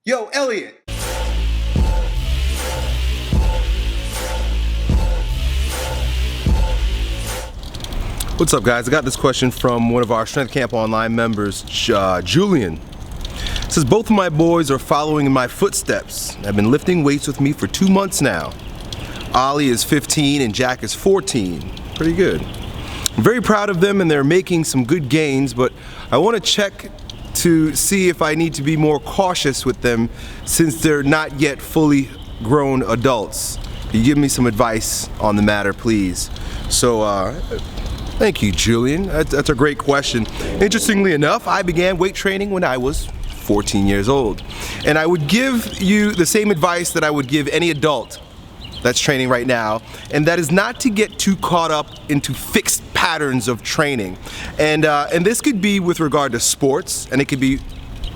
Yo, Elliott. What's up, guys? I got this question from one of our Strength Camp Online members, Julian. It says, both of my boys are following in my footsteps. I've been lifting weights with me for 2 months now. Ollie is 15 and Jack is 14. Pretty good. I'm very proud of them and they're making some good gains, but I want to check to see if I need to be more cautious with them since they're not yet fully grown adults. Can you give me some advice on the matter, please? So, thank you, Julian. That's a great question. Interestingly enough, I began weight training when I was 14 years old. And I would give you the same advice that I would give any adult that's training right now, and that is not to get too caught up into fixed patterns of training. And this could be with regard to sports, and it could be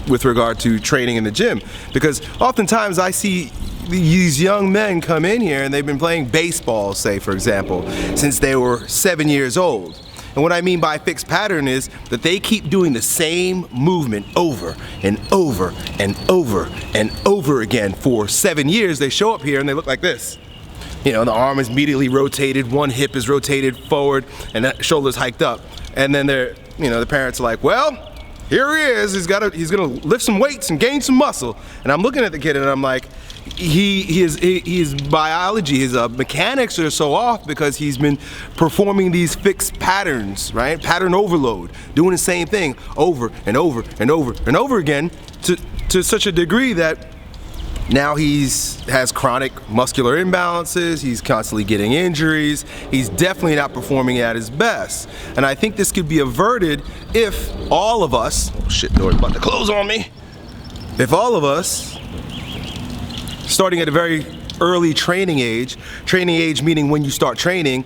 with regard to training in the gym. Because oftentimes I see these young men come in here and they've been playing baseball, say for example, since they were 7 years old. And what I mean by fixed pattern is that they keep doing the same movement over and over and over and over again for 7 years. They show up here and they look like this. You know, the arm is immediately rotated, one hip is rotated forward, and that shoulder's hiked up. And then they're, you know, the parents are like, well, here he is, he's gonna lift some weights and gain some muscle. And I'm looking at the kid and I'm like, his biology, his mechanics are so off because he's been performing these fixed patterns, right? Pattern overload, doing the same thing over and over and over and over again to such a degree that now has chronic muscular imbalances, he's constantly getting injuries, he's definitely not performing at his best. And I think this could be averted if all of us, oh shit, door's about to close on me. If all of us, starting at a very early training age meaning when you start training,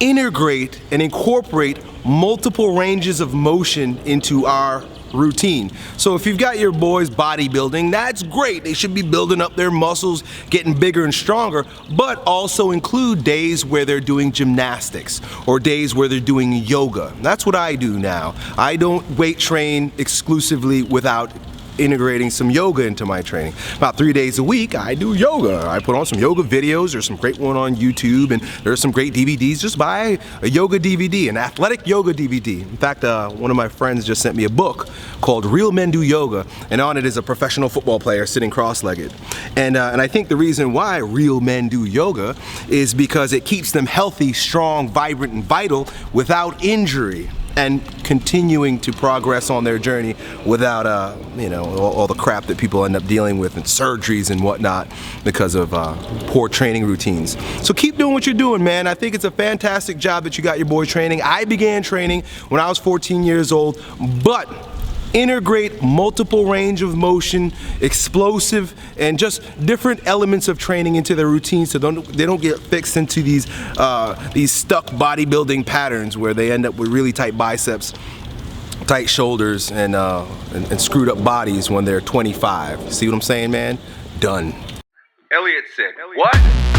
integrate and incorporate multiple ranges of motion into our routine. So if you've got your boys bodybuilding, that's great. They should be building up their muscles, getting bigger and stronger, but also include days where they're doing gymnastics or days where they're doing yoga. That's what I do now. I don't weight train exclusively without integrating some yoga into my training. About 3 days a week, I do yoga. I put on some yoga videos. There's some great one on YouTube, and there's some great DVDs. Just buy a yoga DVD, an athletic yoga DVD. In fact, one of my friends just sent me a book called Real Men Do Yoga, and on it is a professional football player sitting cross-legged. And I think the reason why real men do yoga is because it keeps them healthy, strong, vibrant, and vital without injury, and continuing to progress on their journey without, you know, all the crap that people end up dealing with and surgeries and whatnot because of poor training routines. So keep doing what you're doing, man. I think it's a fantastic job that you got your boy training. I began training when I was 14 years old, but integrate multiple range of motion, explosive, and just different elements of training into their routine so they don't get fixed into these stuck bodybuilding patterns where they end up with really tight biceps, tight shoulders, and screwed up bodies when they're 25. See what I'm saying, man? Done. Elliott's sick. What?